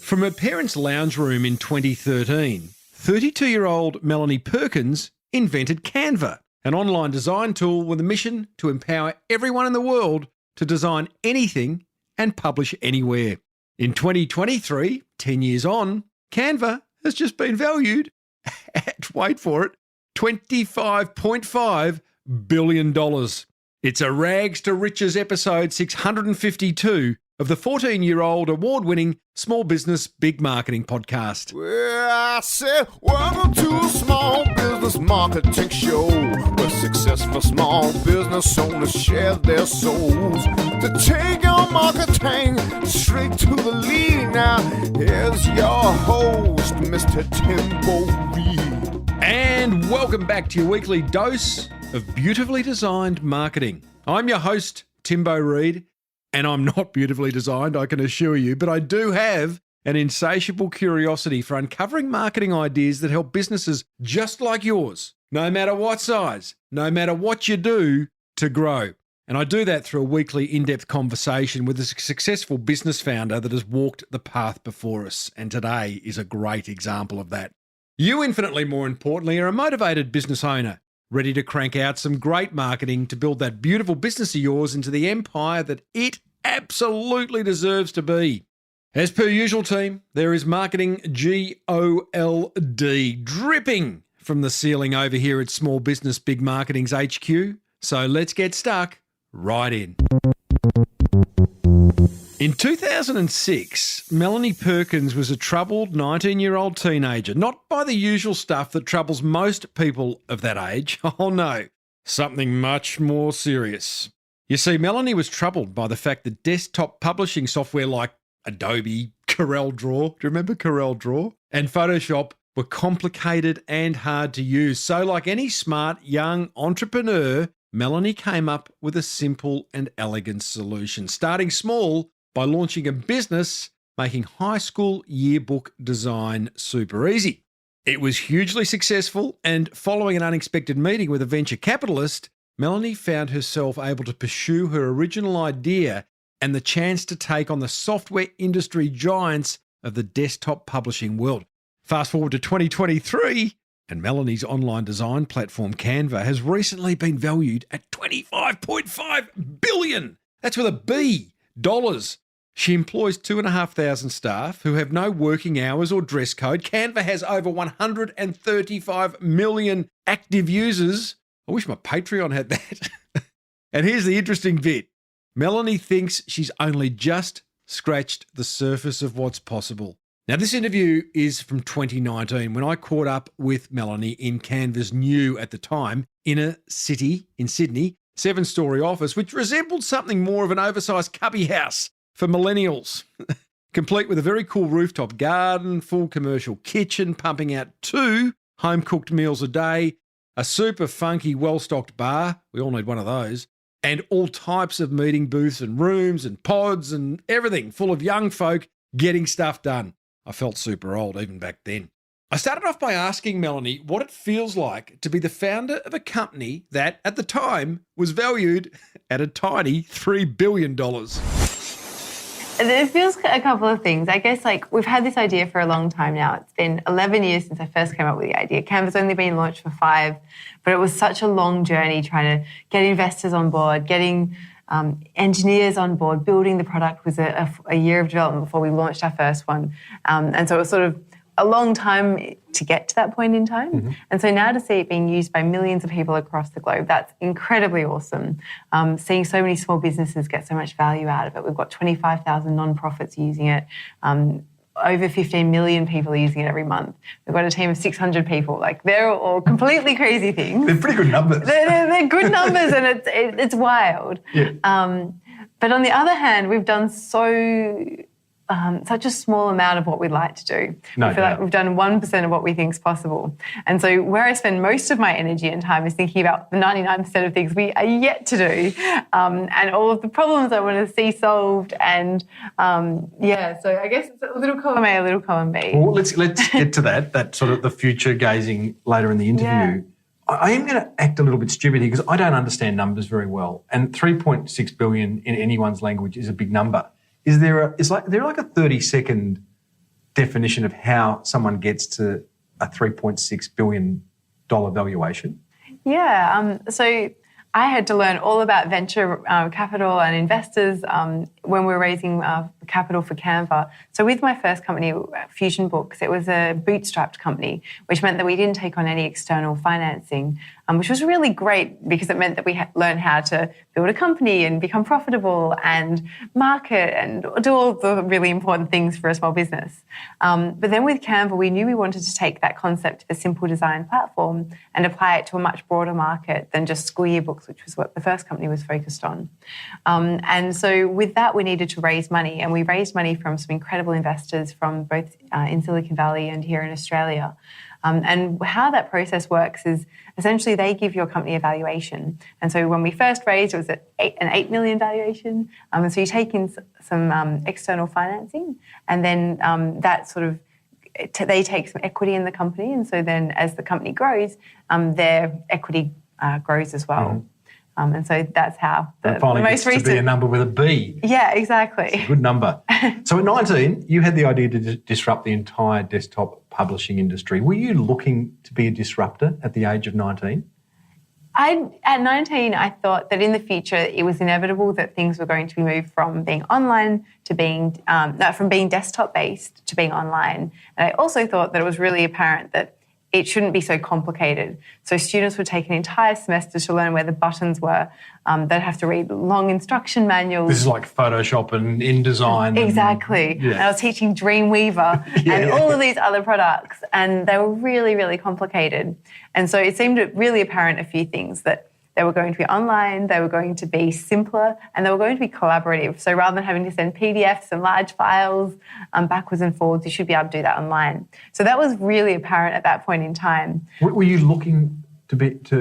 From her parents' lounge room in 2013, 32-year-old Melanie Perkins invented Canva, an online design tool with a mission to empower everyone in the world to design anything and publish anywhere. In 2023, 10 years on, Canva has just been valued at, wait for it, $25.5 billion. It's a rags to riches episode 652 of the 14-year-old award-winning Small Business Big Marketing podcast. Well, I said, welcome to a small business marketing show where successful small business owners share their souls to take your marketing straight to the lead. Now, here's your host, Mr. Timbo Reid. And welcome back to your weekly dose of beautifully designed marketing. I'm your host, Timbo Reid. And I'm not beautifully designed, I can assure you, but I do have an insatiable curiosity for uncovering marketing ideas that help businesses just like yours, no matter what size, no matter what you do, to grow. And I do that through a weekly in-depth conversation with a successful business founder that has walked the path before us. And today is a great example of that. You, infinitely more importantly, are a motivated business owner, ready to crank out some great marketing to build that beautiful business of yours into the empire that it absolutely deserves to be. As per usual, team, there is marketing GOLD dripping from the ceiling over here at Small Business Big Marketing's HQ. So let's get stuck right in. In 2006, Melanie Perkins was a troubled 19-year-old teenager, not by the usual stuff that troubles most people of that age. Oh no, something much more serious. You see, Melanie was troubled by the fact that desktop publishing software like Adobe, CorelDraw, do you remember CorelDraw? And Photoshop were complicated and hard to use. So like any smart young entrepreneur, Melanie came up with a simple and elegant solution, starting small by launching a business making high school yearbook design super easy. It was hugely successful, and following an unexpected meeting with a venture capitalist, Melanie found herself able to pursue her original idea and the chance to take on the software industry giants of the desktop publishing world. Fast forward to 2023, and Melanie's online design platform Canva has recently been valued at $25.5 billion. That's with a B, dollars. She employs 2,500 staff who have no working hours or dress code. Canva has over 135 million active users. I wish my Patreon had that. And here's the interesting bit. Melanie thinks she's only just scratched the surface of what's possible. Now, this interview is from 2019 when I caught up with Melanie in Canva's new, at the time, inner city in Sydney, 7-story office, which resembled something more of an oversized cubby house for millennials, complete with a very cool rooftop garden, full commercial kitchen, pumping out 2 home-cooked meals a day, a super funky, well-stocked bar, we all need one of those, and all types of meeting booths and rooms and pods and everything full of young folk getting stuff done. I felt super old even back then. I started off by asking Melanie what it feels like to be the founder of a company that, at the time, was valued at a tiny $3 billion. It feels a couple of things. I guess we've had this idea for a long time now. It's been 11 years since I first came up with the idea. Canva's only been launched for 5, but it was such a long journey trying to get investors on board, getting engineers on board. Building the product was a year of development before we launched our first one. And so it was sort of a long time to get to that point in time. Mm-hmm. And so now to see it being used by millions of people across the globe, that's incredibly awesome. Seeing so many small businesses get so much value out of it. We've got 25,000 nonprofits using it. Over 15 million people are using it every month. We've got a team of 600 people. They're all completely crazy things. They're pretty good numbers. They're good numbers, and it's wild. Yeah. But on the other hand, we've done such a small amount of what we'd like to do. I feel like we've done 1% of what we think is possible. And so where I spend most of my energy and time is thinking about the 99% of things we are yet to do, and all of the problems I want to see solved. And so I guess it's a little column A, a little column B. Well, let's get to that sort of the future gazing later in the interview. Yeah. I am going to act a little bit stupid here because I don't understand numbers very well. And 3.6 billion in anyone's language is a big number. is there like a 30-second definition of how someone gets to a $3.6 billion valuation? Yeah, so I had to learn all about venture capital and investors when we were raising capital for Canva. So with my first company, Fusion Books, it was a bootstrapped company, which meant that we didn't take on any external financing, which was really great because it meant that we learned how to build a company and become profitable and market and do all the really important things for a small business. But then with Canva, we knew we wanted to take that concept of a simple design platform and apply it to a much broader market than just school yearbooks, which was what the first company was focused on. And so with that, we needed to raise money, and we raised money from some incredible investors from both in Silicon Valley and here in Australia. And how that process works is essentially they give your company a valuation. And so when we first raised, it was an $8 million valuation. And so you take in some external financing, and then that sort of, they take some equity in the company. And so then as the company grows, their equity grows as well. Mm-hmm. And so that's how the most recent... to be a number with a B. Yeah, exactly. It's a good number. So at 19, you had the idea to disrupt the entire desktop publishing industry. Were you looking to be a disruptor at the age of 19? At 19, I thought that in the future it was inevitable that things were going to be moved from being online to being, from being desktop-based to being online. And I also thought that it was really apparent that it shouldn't be so complicated. So students would take an entire semester to learn where the buttons were. They'd have to read long instruction manuals. This is like Photoshop and InDesign. Exactly. And I was teaching Dreamweaver and all of these other products, and they were really, really complicated. And so it seemed really apparent a few things, that they were going to be online, they were going to be simpler, and they were going to be collaborative. So rather than having to send PDFs and large files backwards and forwards, you should be able to do that online. So that was really apparent at that point in time. Were you looking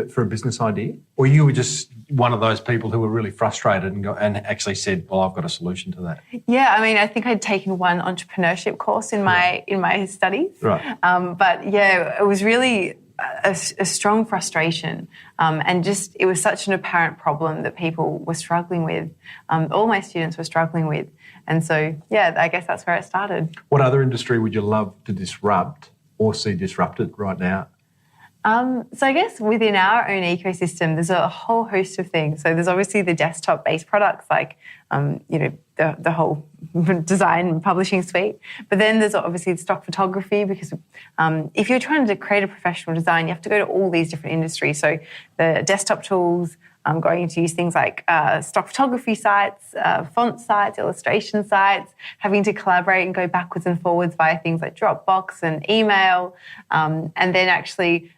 for a business idea, or you were just one of those people who were really frustrated and actually said, well, I've got a solution to that? Yeah, I mean, I think I'd taken one entrepreneurship course in my studies. Right. But yeah, it was really a strong frustration, and just it was such an apparent problem that people were struggling with. All my students were struggling with, and so yeah, I guess that's where it started. What other industry would you love to disrupt or see disrupted right now? So I guess within our own ecosystem, there's a whole host of things. So there's obviously the desktop-based products like, the whole design and publishing suite. But then there's obviously stock photography, because if you're trying to create a professional design, you have to go to all these different industries. So the desktop tools, I'm going to use things like stock photography sites, font sites, illustration sites, having to collaborate and go backwards and forwards via things like Dropbox and email, and then actually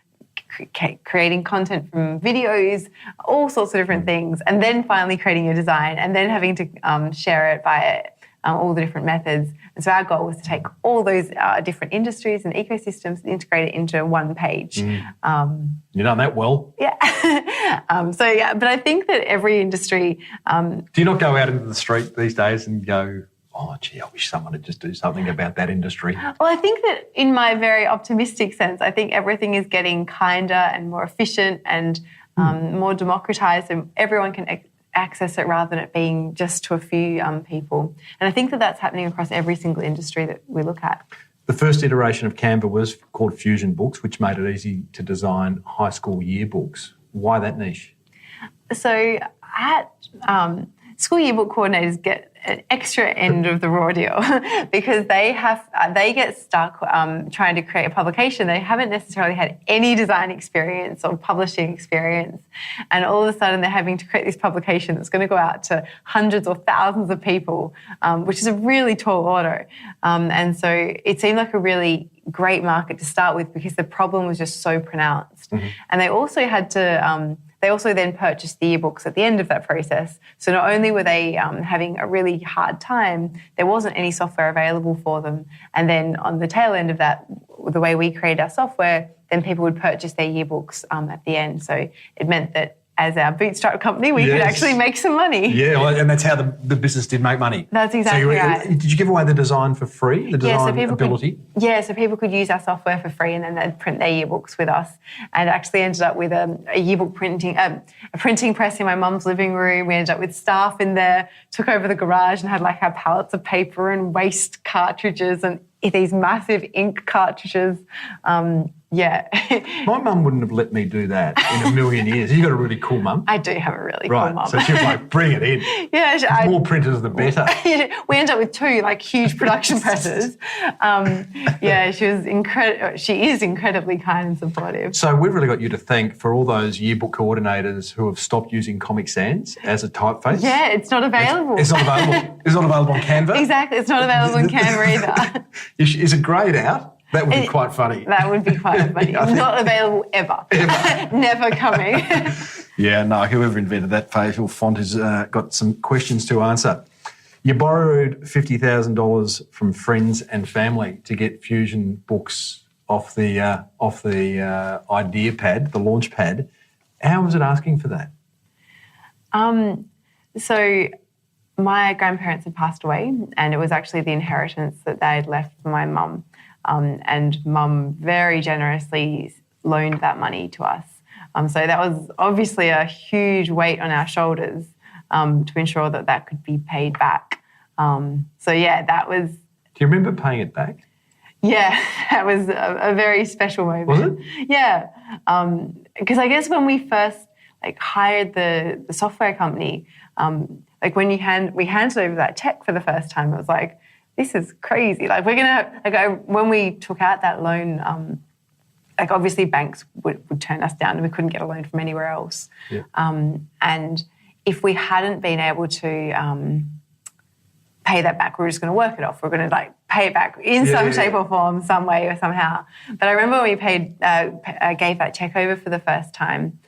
creating content from videos, all sorts of different things, and then finally creating your design, and then having to share it via all the different methods. And so our goal was to take all those different industries and ecosystems and integrate it into one page. You've done that well. Yeah. But I think that every industry... Do you not go out into the street these days and go, oh, gee, I wish someone would just do something about that industry? Well, I think that in my very optimistic sense, I think everything is getting kinder and more efficient and more democratised, and everyone can access it rather than it being just to a few people. And I think that that's happening across every single industry that we look at. The first iteration of Canva was called Fusion Books, which made it easy to design high school yearbooks. Why that niche? So at school yearbook coordinators get an extra end of the raw deal because they get stuck trying to create a publication. They haven't necessarily had any design experience or publishing experience, and all of a sudden they're having to create this publication that's going to go out to hundreds or thousands of people, which is a really tall order. And so it seemed like a really great market to start with because the problem was just so pronounced. Mm-hmm. And they also had to... They also then purchased the yearbooks at the end of that process. So not only were they having a really hard time, there wasn't any software available for them. And then on the tail end of that, the way we created our software, then people would purchase their yearbooks at the end. So it meant that as our bootstrap company, we could actually make some money. Yeah, well, and that's how the business did make money. That's exactly right. Did you give away the design for free, the design ability? So people could use our software for free, and then they'd print their yearbooks with us. And actually ended up with a yearbook printing, a printing press in my mum's living room. We ended up with staff in there, took over the garage and had like our pallets of paper and waste cartridges and these massive ink cartridges. My mum wouldn't have let me do that in a million years. You've got a really cool mum. I do have a really cool mum. So she was like, bring it in. Yeah. More printers, the better. We ended up with 2 like huge production presses. She was incredible. She is incredibly kind and supportive. So we've really got you to thank for all those yearbook coordinators who have stopped using Comic Sans as a typeface. Yeah, it's not available. It's not available. It's not available on Canva. Exactly. It's not available on Canva either. Is it greyed out? That would be quite funny. That would be quite funny. Not available ever. Never coming. Yeah, no, whoever invented that facial font has got some questions to answer. You borrowed $50,000 from friends and family to get Fusion books off the idea pad, the launch pad. How was it asking for that? So my grandparents had passed away, and it was actually the inheritance that they had left for my mum. And mum very generously loaned that money to us. So that was obviously a huge weight on our shoulders to ensure that that could be paid back. That was... Do you remember paying it back? Yeah, that was a very special moment. Was it? Yeah, because I guess when we first hired the software company, when we handed over that check for the first time, it was like, this is crazy. We're going to, when we took out that loan, obviously banks would turn us down and we couldn't get a loan from anywhere else. Yeah. And if we hadn't been able to pay that back, we were just going to work it off. We're going to pay it back in some shape or form, some way or somehow. But I remember when we gave that check over for the first time,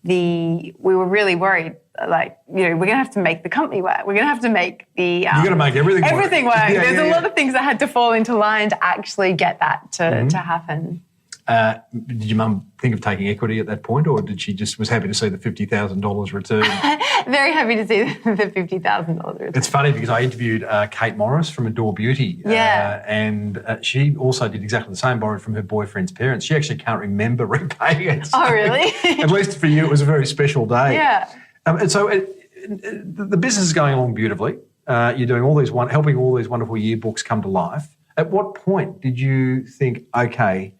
we were really worried. We're going to have to make the company work. We're going to have to make the... You're going to make everything work. There's a lot of things that had to fall into line to actually get that to happen. Did your mum think of taking equity at that point, or did she just was happy to see the $50,000 return? Very happy to see the $50,000 return. It's funny because I interviewed Kate Morris from Adore Beauty. And she also did exactly the same, borrowed from her boyfriend's parents. She actually can't remember repaying it. So, oh, really? At least for you, it was a very special day. Yeah. And so the business is going along beautifully. You're doing helping all these wonderful yearbooks come to life. At what point did you think, okay,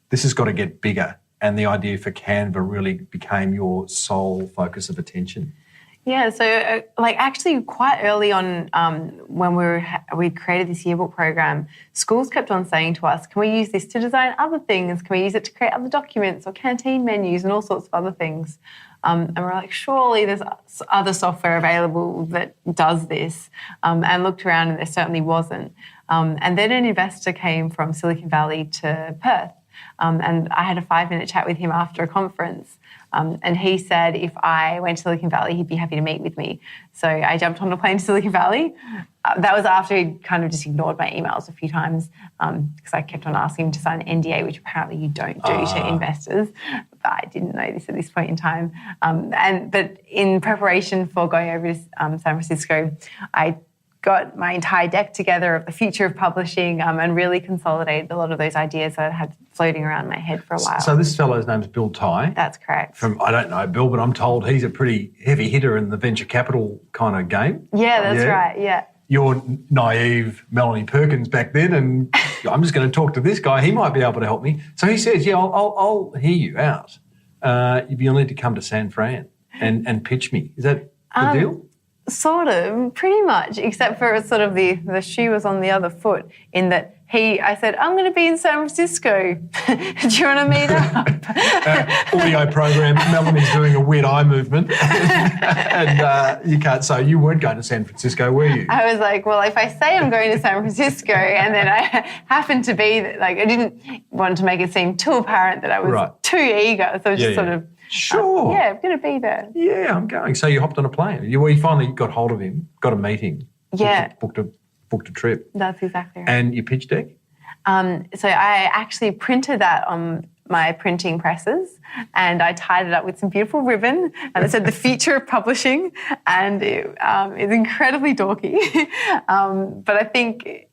this has got to get bigger, and the idea for Canva really became your sole focus of attention? Yeah, so actually quite early on when we created this yearbook program, schools kept on saying to us, can we use this to design other things? Can we use it to create other documents or canteen menus and all sorts of other things? And we're like, surely there's other software available that does this. And looked around and there certainly wasn't. And then an investor came from Silicon Valley to Perth. And I had a 5-minute chat with him after a conference. And he said if I went to Silicon Valley, he'd be happy to meet with me. So I jumped on a plane to Silicon Valley. That was after he'd kind of just ignored my emails a few times because I kept on asking him to sign an NDA, which apparently you don't do to investors. But I didn't know this at this point in time. But in preparation for going over to San Francisco, I got my entire deck together of the future of publishing and really consolidated a lot of those ideas that I had floating around my head for a while. So this fellow's name's Bill Tye. That's correct. I don't know Bill, but I'm told he's a pretty heavy hitter in the venture capital kind of game. Yeah, that's right, yeah. You're naive Melanie Perkins back then, and I'm just going to talk to this guy. He might be able to help me. So he says, I'll hear you out. You'll need to come to San Fran and pitch me. Is that the deal? Sort of, pretty much, except for sort of the shoe was on the other foot in that I said, I'm going to be in San Francisco. Do you want to meet up? Audio program, Melanie's doing a weird eye movement. And you can't say you weren't going to San Francisco, were you? I was like, well, if I say I'm going to San Francisco and then I happen to be, I didn't want to make it seem too apparent that I was too eager. So just sort of, sure. I'm going to be there. Yeah, I'm going. So you hopped on a plane. You finally got hold of him, got a meeting. Yeah. Booked a trip. That's exactly right. And your pitch deck? So I actually printed that on my printing presses, and I tied it up with some beautiful ribbon, and it said the future of publishing, and it's incredibly dorky. But I think,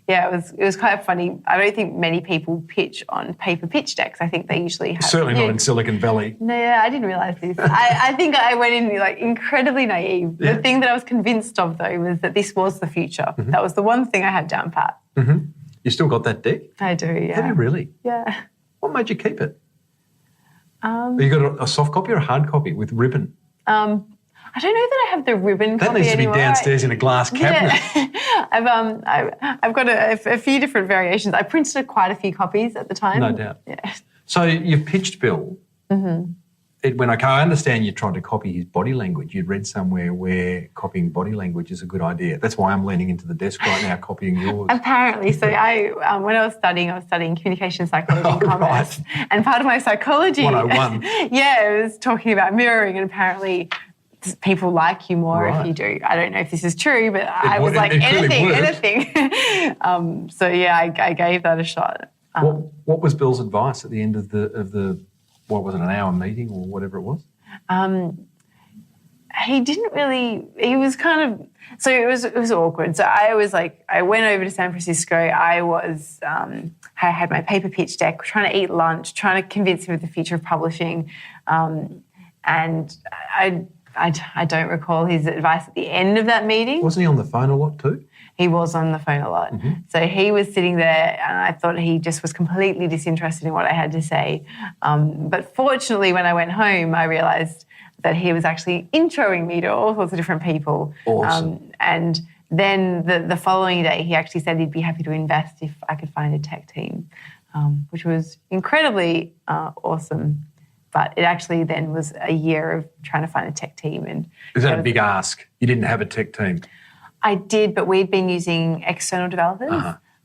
it was quite funny. I don't think many people pitch on paper pitch decks. I think they usually have... Certainly not in Silicon Valley. No, I didn't realise this. I think I went in like incredibly naive. Yeah. The thing that I was convinced of, though, was that this was the future. Mm-hmm. That was the one thing I had down pat. Mm-hmm. You still got that deck? I do, yeah. Have you really? Yeah. What made you keep it? You got a soft copy or a hard copy with ribbon? I don't know that I have the ribbon That copy needs to be anymore. downstairs in a glass cabinet. Yeah. I've got a few different variations. I printed quite a few copies at the time. No doubt. Yeah. So you've pitched Bill. Mm-hmm. I understand you tried to copy his body language. You'd read somewhere where copying body language is a good idea. That's why I'm leaning into the desk right now, copying yours. Apparently. So when I was studying communication psychology and commerce. Right. And part of my psychology... 101. it was talking about mirroring, and apparently people like you more Right. if you do. I don't know if this is true, but I was would- like, it clearly anything. I gave that a shot. What was Bill's advice at the end of the what was it, an hour meeting or whatever it was? He didn't really. He was kind of. So it was awkward. So I went over to San Francisco. I had my paper pitch deck, trying to eat lunch, trying to convince him of the future of publishing, and I don't recall his advice at the end of that meeting. Wasn't he on the phone a lot too? He was on the phone a lot. Mm-hmm. So he was sitting there, and I thought he just was completely disinterested in what I had to say. But fortunately, when I went home, I realised that he was actually introing me to all sorts of different people. Awesome. And then the following day, he actually said he'd be happy to invest if I could find a tech team, which was incredibly awesome. But it actually then was a year of trying to find a tech team. And Is that a big ask? You didn't have a tech team? I did, but we'd been using external developers.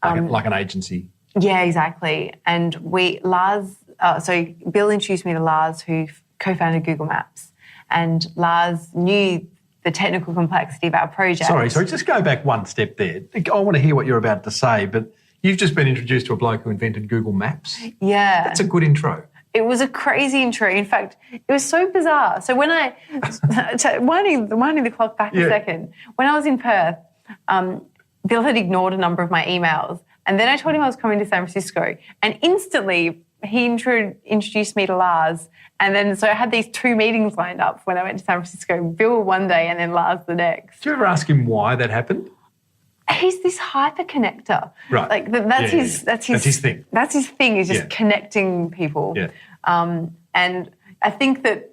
Like an agency? Yeah, exactly. And so Bill introduced me to Lars, who co-founded Google Maps. And Lars knew the technical complexity of our project. Sorry, just go back one step there. I want to hear what you're about to say, but you've just been introduced to a bloke who invented Google Maps. Yeah. That's a good intro. It was a crazy intro. In fact, it was so bizarre. So when winding the clock back a second, when I was in Perth, Bill had ignored a number of my emails. And then I told him I was coming to San Francisco. And instantly, he introduced me to Lars. And then so I had these two meetings lined up when I went to San Francisco. Bill one day and then Lars the next. Did you ever ask him why that happened? He's this hyper connector. Right. Like that's his thing. That's his thing, is just connecting people. Yeah. And I think that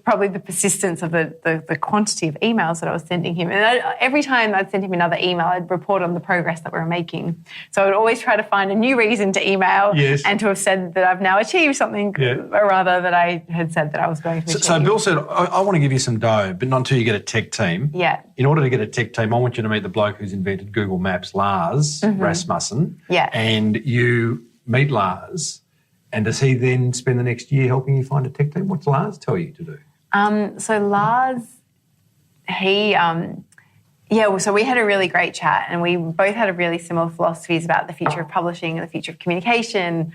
probably the persistence of the quantity of emails that I was sending him. And every time I'd send him another email, I'd report on the progress that we were making. So I would always try to find a new reason to email and to have said that I've now achieved something, or rather that I had said that I was going to achieve. So Bill said, I want to give you some dough, but not until you get a tech team. Yeah. In order to get a tech team, I want you to meet the bloke who's invented Google Maps, Lars Rasmussen. Yeah. And you meet Lars. And does he then spend the next year helping you find a tech team? What's Lars tell you to do? So Lars, so we had a really great chat, and we both had a really similar philosophies about the future of publishing and the future of communication,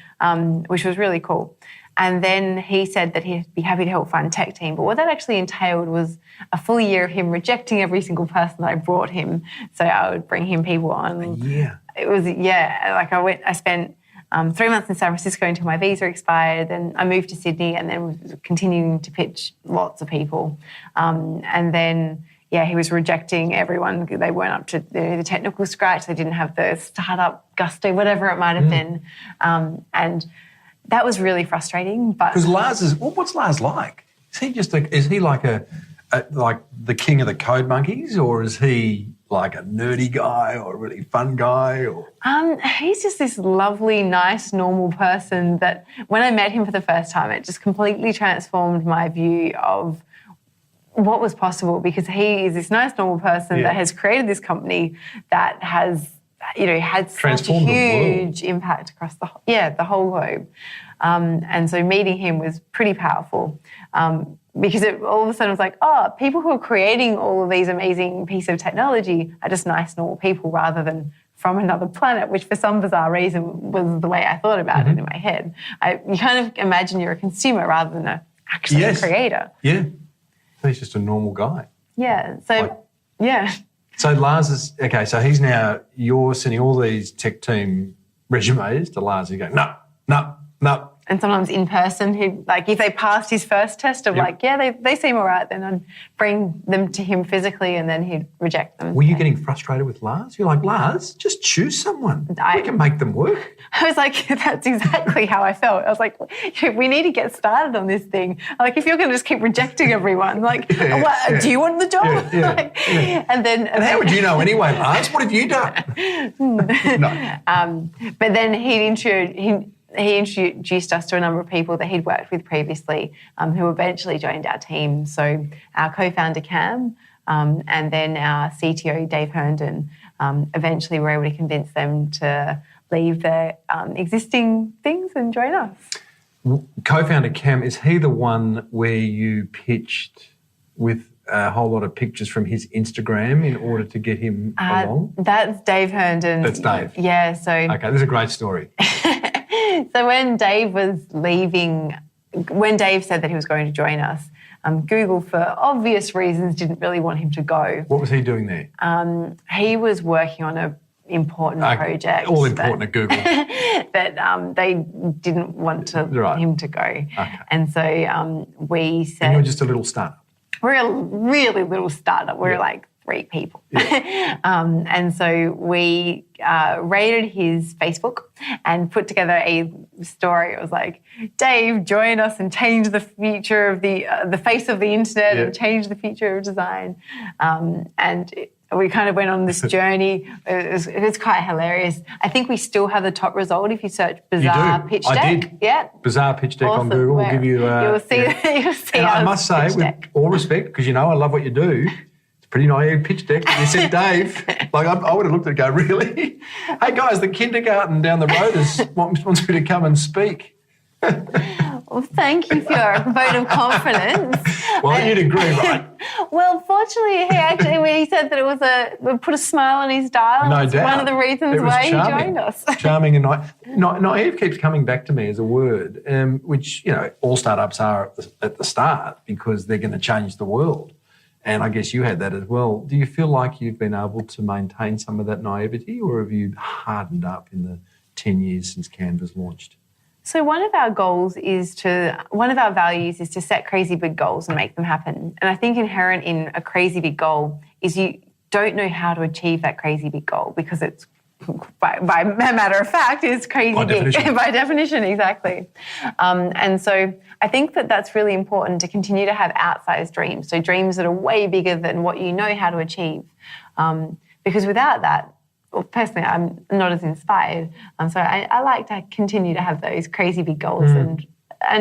which was really cool. And then he said that he'd be happy to help find a tech team. But what that actually entailed was a full year of him rejecting every single person that I brought him. So I would bring him people on. Yeah. It was, I spent 3 months in San Francisco until my visa expired. Then I moved to Sydney and then was continuing to pitch lots of people. And then, he was rejecting everyone. They weren't up to the technical scratch. They didn't have the startup gusto, whatever it might have been. And that was really frustrating. But because Lars what's Lars like? Is he like like the king of the code monkeys, or is he like a nerdy guy or a really fun guy? Or he's just this lovely, nice, normal person that when I met him for the first time, it just completely transformed my view of what was possible, because he is this nice, normal person that has created this company that has, had such a huge impact across the whole globe. And so meeting him was pretty powerful. Because it all of a sudden was like, people who are creating all of these amazing pieces of technology are just nice, normal people rather than from another planet, which for some bizarre reason was the way I thought about it in my head. You kind of imagine you're a consumer rather than actually a creator. Yeah. He's just a normal guy. Yeah. So, So Lars is, okay, so he's now, you're sending all these tech team resumes to Lars. You go, no. And sometimes in person, if they passed his first test of they seem all right, then I'd bring them to him physically and then he'd reject them. Were you getting frustrated with Lars? You're like, Lars, just choose someone. We can make them work. I was like, that's exactly how I felt. I was like, we need to get started on this thing. Like, if you're going to just keep rejecting everyone, do you want the job? And how would you know anyway, Lars? What have you done? No. But then he introduced us to a number of people that he'd worked with previously who eventually joined our team. So our co-founder, Cam, and then our CTO, Dave Herndon, eventually were able to convince them to leave their existing things and join us. Co-founder Cam, is he the one where you pitched with a whole lot of pictures from his Instagram in order to get him along? That's Dave Herndon. That's Dave? Yeah. So okay, this is a great story. So when Dave said that he was going to join us, Google, for obvious reasons, didn't really want him to go. What was he doing there? He was working on an important project. All important at Google. that they didn't want him to go. Okay. And so we said... And you were just a little startup? We're a really little startup. We're like 3 people. Yeah. And so we raided his Facebook and put together a story. It was like, Dave, join us and change the future of the face of the internet and change the future of design. We kind of went on this journey. It was quite hilarious. I think we still have the top result if you search bizarre pitch deck. I did. Yeah. Bizarre pitch deck on Google will give you... you'll see and I must say, with all respect, because I love what you do, it's a pretty naive pitch deck. You said Dave. I would have looked at it and go, really? Hey, guys, the kindergarten down the road wants me to come and speak. Well, thank you for your vote of confidence. Well, you'd agree, right? Well, fortunately, he said that it put a smile on his dial. No doubt. One of the reasons why he joined us. Charming and naive keeps coming back to me as a word, which, all startups are at the start because they're going to change the world. And I guess you had that as well. Do you feel like you've been able to maintain some of that naivety, or have you hardened up in the 10 years since Canva's launched? So one of our values is to set crazy big goals and make them happen. And I think inherent in a crazy big goal is you don't know how to achieve that crazy big goal because it's, by matter of fact, is crazy big. Definition. By definition, exactly. And so I think that that's really important to continue to have outsized dreams. So dreams that are way bigger than what you know how to achieve. Because without that, well, personally, I'm not as inspired. So I like to continue to have those crazy big goals and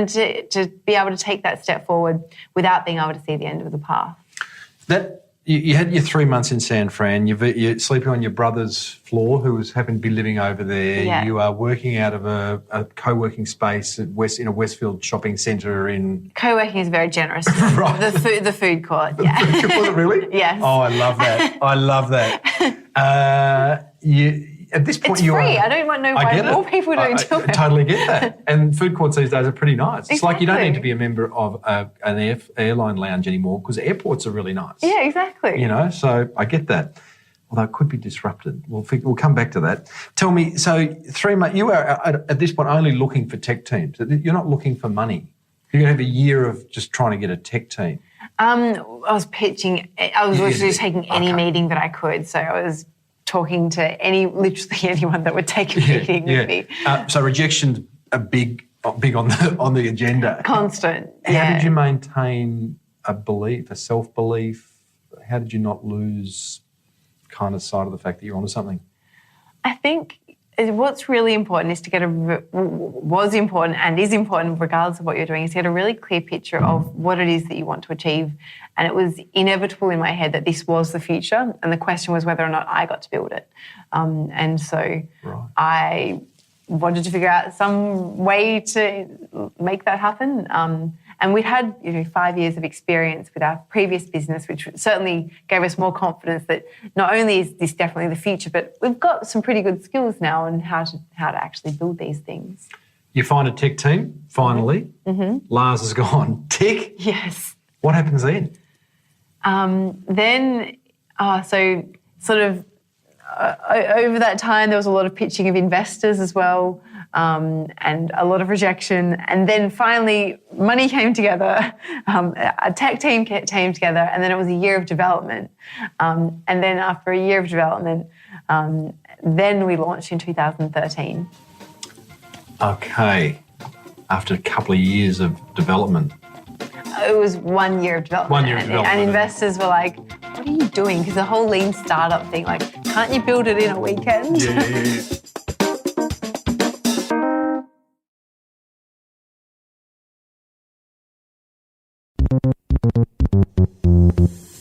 to be able to take that step forward without being able to see the end of the path. You had your 3 months in San Fran. You're sleeping on your brother's floor, who happened to be living over there. Yeah. You are working out of a co-working space in a Westfield shopping centre in... Co-working is very generous. Right. The food court, yeah. Was it really? Yes. Oh, I love that. I love that. At this point, it's free. I don't know why more people don't do it. I totally get that. And food courts these days are pretty nice. It's like you don't need to be a member of an airline lounge anymore because airports are really nice. Yeah, exactly. So I get that. Although it could be disrupted. We'll come back to that. Tell me, so 3 months, you are at this point only looking for tech teams. You're not looking for money. You're going to have a year of just trying to get a tech team. I was pitching. I was literally taking any meeting that I could. So I was talking to literally anyone that would take a meeting with me. So rejection's a big on the agenda. Constant. How did you maintain a self-belief? How did you not lose kind of sight of the fact that you're onto something? I think what's really important is to get was important and is important regardless of what you're doing, is to get a really clear picture of what it is that you want to achieve. And it was inevitable in my head that this was the future, and the question was whether or not I got to build it. And so I wanted to figure out some way to make that happen. And we'd had 5 years of experience with our previous business, which certainly gave us more confidence that not only is this definitely the future, but we've got some pretty good skills now on how to actually build these things. You find a tech team, finally. Mm-hmm. Lars has gone, tech? Yes. What happens then? So sort of over that time, there was a lot of pitching of investors as well, and a lot of rejection. And then finally, money came together, a tech team came together, and then it was a year of development. And then after a year of development, then we launched in 2013. Okay. After a couple of years of development. It was 1 year of development. 1 year of development. And investors were like, what are you doing? Because the whole lean startup thing, like, can't you build it in a weekend? Yeah.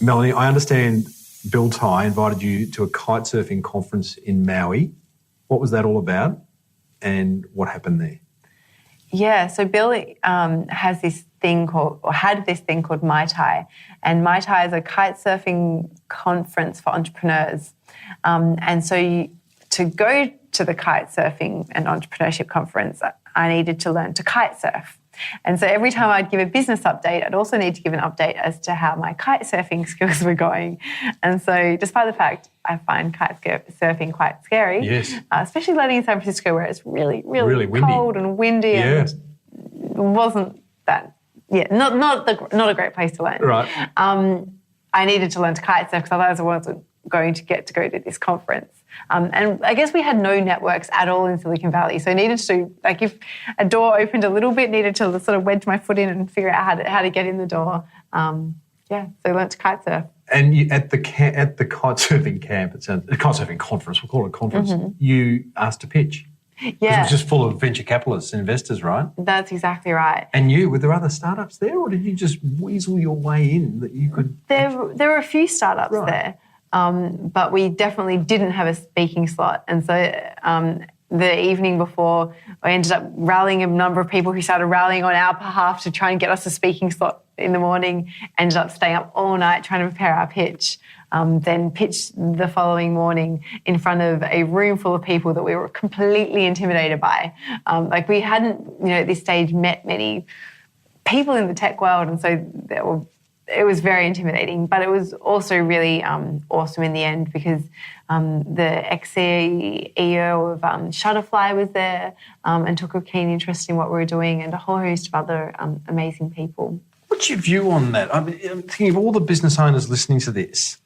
Melanie, I understand Bill Ty invited you to a kite surfing conference in Maui. What was that all about and what happened there? Yeah, so Bill had this thing called Mai Tai, and Mai Tai is a kite surfing conference for entrepreneurs. And so to go to the kite surfing and entrepreneurship conference, I needed to learn to kite surf. And so every time I'd give a business update, I'd also need to give an update as to how my kite surfing skills were going. And so despite the fact I find kite surfing quite scary, yes, especially landing in San Francisco where it's really windy. cold and windy, and it wasn't that, not a great place to land. Right. I needed to learn to kite surf because otherwise I wasn't going to get to go to this conference. And I guess we had no networks at all in Silicon Valley. So I needed to, like, if a door opened a little bit, needed to sort of wedge my foot in and figure out how to get in the door. So I learned to kite surf. And you, at the kite surfing camp, it's a kite surfing conference, we'll call it a conference, you asked to pitch. Yeah. It was just full of venture capitalists and investors, right? That's exactly right. And were there other startups there, or did you just weasel your way in that you could? There were a few startups there. But we definitely didn't have a speaking slot. And so the evening before, I ended up rallying a number of people who started rallying on our behalf to try and get us a speaking slot in the morning. Ended up staying up all night trying to prepare our pitch. Then pitched the following morning in front of a room full of people that we were completely intimidated by. Like we hadn't, at this stage met many people in the tech world. And so it was very intimidating, but it was also really awesome in the end because the ex-CEO of Shutterfly was there and took a keen interest in what we were doing, and a whole host of other amazing people. What's your view on that? I'm thinking of all the business owners listening to this.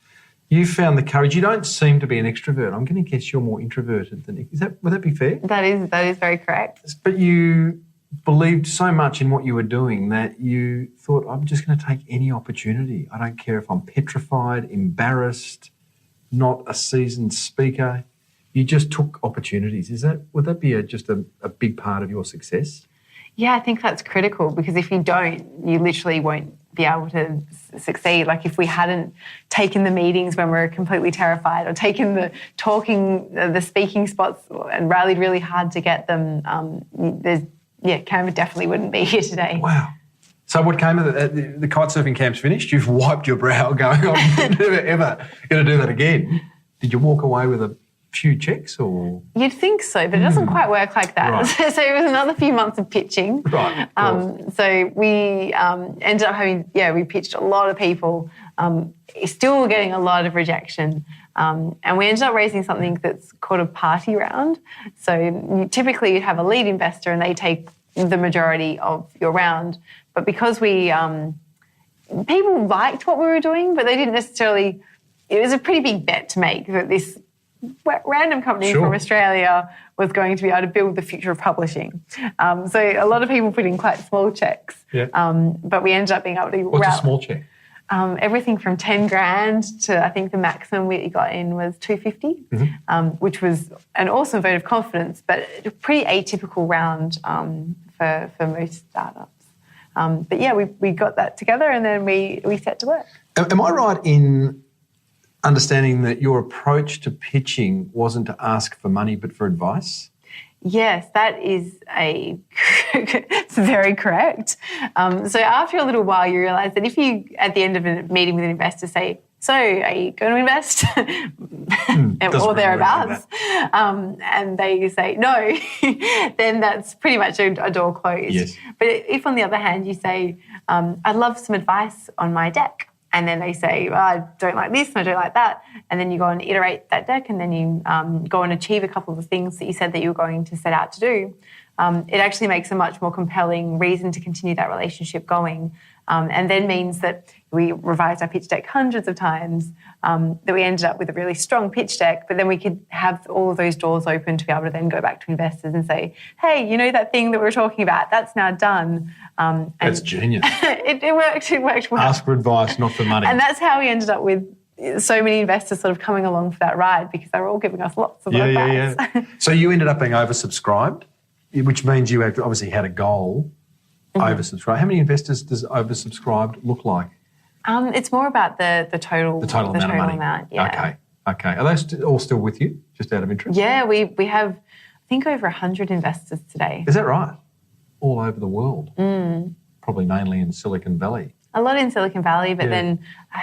You found the courage. You don't seem to be an extrovert. I'm going to guess you're more introverted than would that be fair? That is very correct. But you believed so much in what you were doing that you thought, I'm just going to take any opportunity. I don't care if I'm petrified, embarrassed, not a seasoned speaker. You just took opportunities. Would that be just a big part of your success? Yeah, I think that's critical because if you don't, you literally won't be able to succeed. Like if we hadn't taken the meetings when we were completely terrified or taken the speaking spots and rallied really hard to get them, Canva definitely wouldn't be here today. Wow. So what came of it? The kite surfing camp's finished. You've wiped your brow going, I'm never, ever going to do that again. Did you walk away with a few checks or? You'd think so, but it doesn't quite work like that. Right. So it was another few months of pitching. Right. So we ended up we pitched a lot of people, still were getting a lot of rejection. And we ended up raising something that's called a party round. So typically you'd have a lead investor and they take the majority of your round. But because people liked what we were doing, but they didn't necessarily, it was a pretty big bet to make that this random company from Australia was going to be able to build the future of publishing. So a lot of people put in quite small checks. Yeah. But we ended up being able to... What's a small check? Everything from 10 grand to I think the maximum we got in was 250, which was an awesome vote of confidence, but a pretty atypical round for most startups. But yeah, we got that together and then we set to work. Am I right in understanding that your approach to pitching wasn't to ask for money but for advice? Yes, that is it's very correct. So after a little while, you realise that if you, at the end of a meeting with an investor, say, so are you going to invest? Or thereabouts. And they say no, then that's pretty much a door closed. Yes. But if, on the other hand, you say, I'd love some advice on my deck, and then they say, well, I don't like this and I don't like that, and then you go and iterate that deck, and then you go and achieve a couple of the things that you said that you were going to set out to do, it actually makes a much more compelling reason to continue that relationship going. And then means that we revised our pitch deck hundreds of times, that we ended up with a really strong pitch deck, but then we could have all of those doors open to be able to then go back to investors and say, hey, you know that thing that we were talking about, that's now done. That's genius. It worked well. Ask for advice, not for money. And that's how we ended up with so many investors sort of coming along for that ride, because they were all giving us lots of advice. Yeah. So you ended up being oversubscribed, which means you obviously had a goal. Oversubscribed. How many investors does oversubscribed look like? It's more about the total amount of money. Yeah. Okay. Are they all still with you, just out of interest? Yeah, we have, I think, over 100 investors today. Is that right? All over the world? Probably mainly in Silicon Valley. A lot in Silicon Valley, but then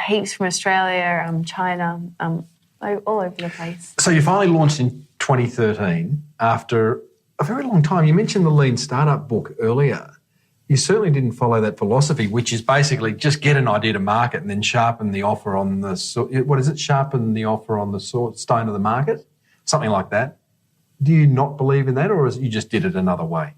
heaps from Australia, China, all over the place. So you finally launched in 2013 after a very long time. You mentioned the Lean Startup book earlier. You certainly didn't follow that philosophy, which is basically just get an idea to market and then sharpen the offer on the, sharpen the offer on the stone of the market? Something like that. Do you not believe in that, or you just did it another way?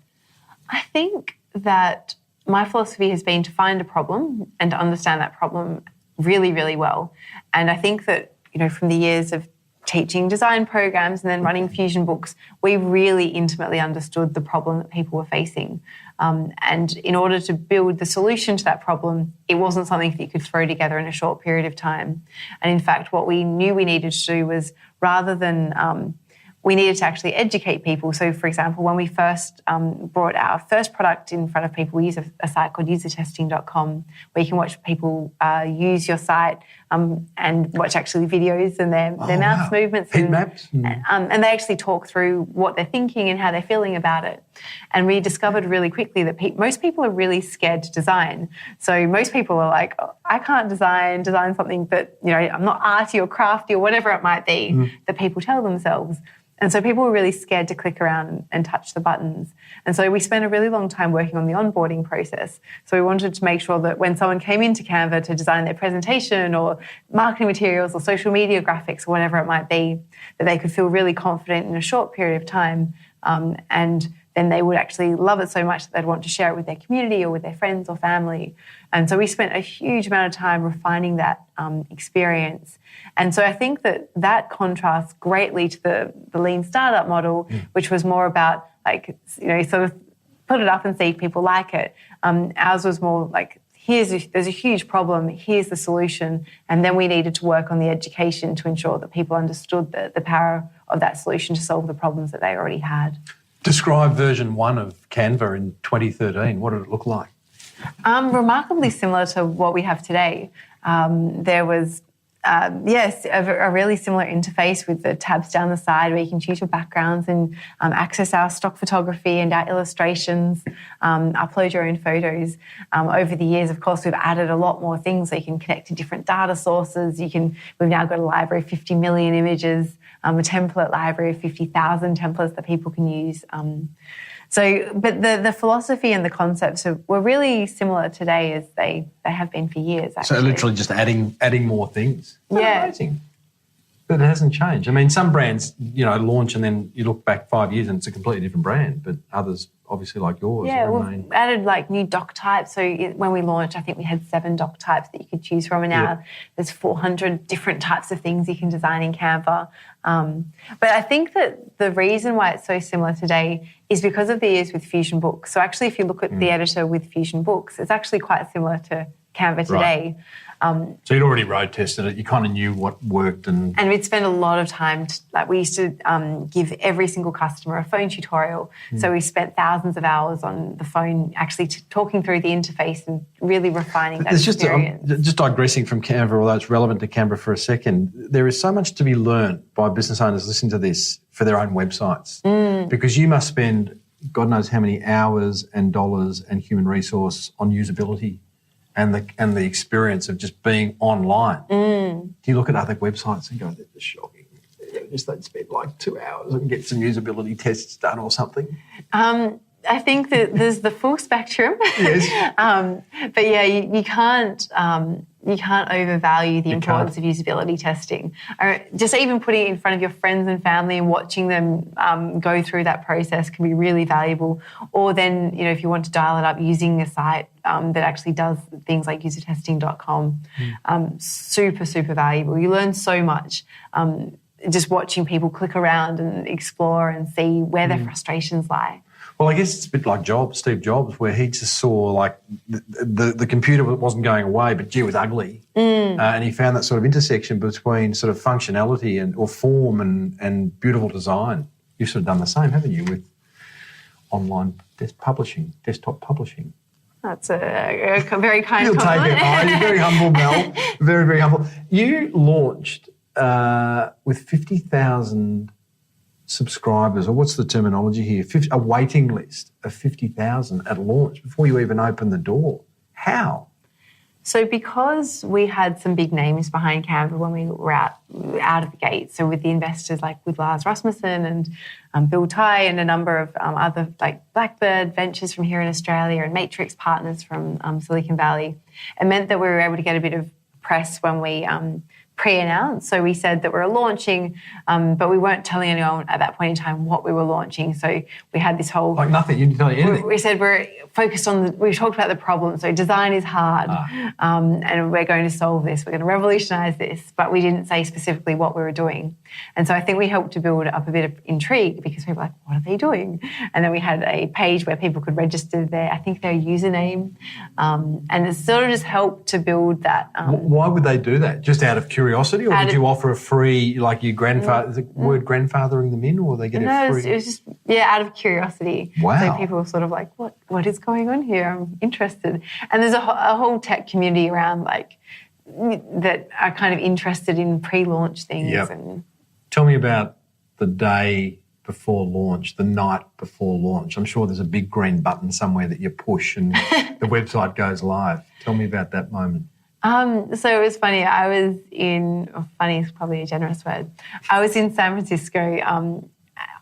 I think that my philosophy has been to find a problem and to understand that problem really, really well. And I think that, from the years of teaching design programs and then running Fusion books, we really intimately understood the problem that people were facing. And in order to build the solution to that problem, it wasn't something that you could throw together in a short period of time. And in fact, what we knew we needed to do was, rather than we needed to actually educate people. So, for example, when we first brought our first product in front of people, we use a site called usertesting.com, where you can watch people use your site and watch actually videos and their mouse movements. Heat maps. And they actually talk through what they're thinking and how they're feeling about it. And we discovered really quickly that most people are really scared to design. So most people are like, oh, I can't design something that, I'm not arty or crafty or whatever it might be that people tell themselves. And so people were really scared to click around and touch the buttons. And so we spent a really long time working on the onboarding process. So we wanted to make sure that when someone came into Canva to design their presentation or marketing materials or social media graphics or whatever it might be, that they could feel really confident in a short period of time. And then they would actually love it so much that they'd want to share it with their community or with their friends or family. And so we spent a huge amount of time refining that experience. And so I think that contrasts greatly to the lean startup model, which was more about sort of put it up and see if people like it. Ours was more like, there's a huge problem, here's the solution. And then we needed to work on the education to ensure that people understood the power of that solution to solve the problems that they already had. Describe version 1 of Canva in 2013. What did it look like? Remarkably similar to what we have today. There was, a really similar interface with the tabs down the side where you can choose your backgrounds and access our stock photography and our illustrations, upload your own photos. Over the years, of course, we've added a lot more things, so you can connect to different data sources. We've now got a library of 50 million images, a template library of 50,000 templates that people can use. But the philosophy and the concepts were really similar today as they have been for years, actually. So literally just adding more things. Yeah. Amazing. But it hasn't changed. I mean, some brands, launch and then you look back 5 years and it's a completely different brand, but others, obviously like yours, remain. We've added new doc types. So when we launched, I think we had 7 doc types that you could choose from, and now there's 400 different types of things you can design in Canva. But I think that the reason why it's so similar today is because of the years with Fusion Books. So actually, if you look at the editor with Fusion Books, it's actually quite similar to Canva today. So you'd already road tested it. You kind of knew what worked, and we'd spend a lot of time. We used to give every single customer a phone tutorial. So we spent thousands of hours on the phone, actually talking through the interface and really refining that experience. Just digressing from Canva, although it's relevant to Canva for a second. There is so much to be learned by business owners listening to this for their own websites, because you must spend God knows how many hours and dollars and human resource on usability and the experience of just being online. Do you look at other websites and go, they're just shocking? They'd spend like 2 hours and get some usability tests done or something? I think that there's the full spectrum. Yes. But yeah, you can't overvalue the importance of usability testing. Or just even putting it in front of your friends and family and watching them go through that process can be really valuable. Or then, if you want to dial it up, using a site that actually does things like usertesting.com, super, super valuable. You learn so much. Just watching people click around and explore and see where their frustrations lie. Well, I guess it's a bit like Steve Jobs, where he just saw like the computer wasn't going away, but gee, it was ugly. And he found that sort of intersection between sort of functionality or form and beautiful design. You've sort of done the same, haven't you, with online desktop publishing? That's a very kind You'll compliment. take it. Oh, you're very humble, Mel. Very, very humble. You launched with 50,000 subscribers, or what's the terminology here? A waiting list of 50,000 at launch before you even open the door. How? So because we had some big names behind Canva when we were out of the gate, so with the investors like with Lars Rasmussen and Bill Tai and a number of other like Blackbird Ventures from here in Australia and Matrix Partners from Silicon Valley, it meant that we were able to get a bit of press when we pre-announced. So we said that we were launching, but we weren't telling anyone at that point in time what we were launching. So we had this whole... Like nothing, you didn't tell anything. We said we're focused on... we talked about the problem. So design is hard and we're going to solve this. We're going to revolutionise this. But we didn't say specifically what we were doing. And so I think we helped to build up a bit of intrigue because people were like, what are they doing? And then we had a page where people could register their username. And it sort of just helped to build that... Why would they do that? Just out of curiosity, or did you offer a free, like your grandfather, is the word grandfathering them in, or they get a free... No, it was just, out of curiosity. Wow. So people were sort of like, what is going on here? I'm interested. And there's a whole tech community around that are kind of interested in pre-launch things. Yep. And tell me about the day before launch, the night before launch. I'm sure there's a big green button somewhere that you push and the website goes live. Tell me about that moment. So it was funny. I was funny is probably a generous word. I was in San Francisco,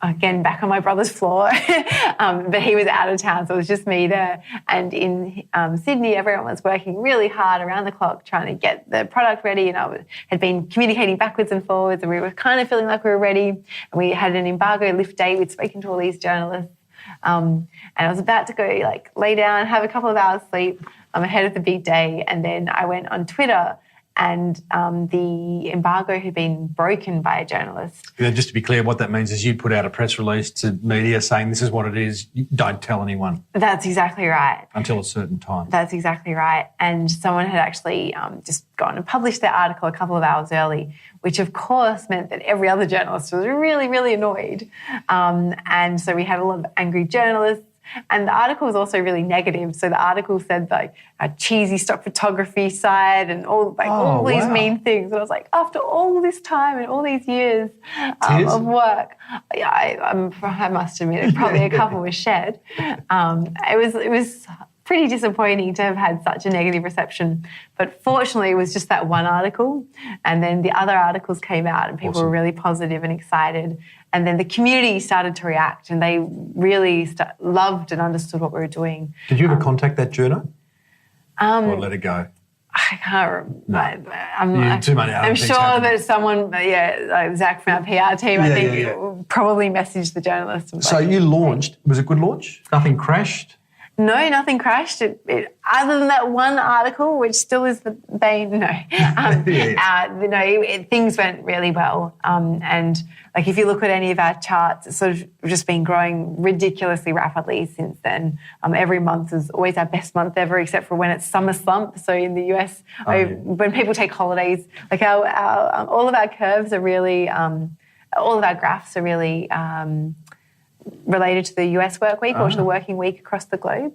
again, back on my brother's floor, but he was out of town, so it was just me there. And in Sydney, everyone was working really hard around the clock trying to get the product ready, and I had been communicating backwards and forwards, and we were kind of feeling like we were ready. And we had an embargo lift day. We'd spoken to all these journalists, and I was about to go lay down, have a couple of hours sleep ahead of the big day, and then I went on Twitter, and the embargo had been broken by a journalist. Yeah, just to be clear, what that means is you put out a press release to media saying this is what it is, don't tell anyone. That's exactly right. Until a certain time. That's exactly right. And someone had actually just gone and published their article a couple of hours early, which of course meant that every other journalist was really, really annoyed. And so we had a lot of angry journalists. And the article was also really negative. So the article said a cheesy stock photography site and all these mean things. And I was like, after all this time and all these years of work, I must admit, probably a couple was shed. It was pretty disappointing to have had such a negative reception. But fortunately, it was just that one article. And then the other articles came out and people were really positive and excited. And then the community started to react and they really loved and understood what we were doing. Did you ever contact that journo? Or let it go? I can't remember. No. I'm sure that someone, Zach from our PR team, I think probably messaged the journalist. So you launched. Was it a good launch? Nothing crashed? No, nothing crashed. Other than that one article, which still is the bane. No, things went really well. And like if you look at any of our charts, it's sort of just been growing ridiculously rapidly since then. Every month is always our best month ever, except for when it's summer slump. So in the US, when people take holidays, like all of our curves are really, all of our graphs are really. Related to the US work week or to the working week across the globe,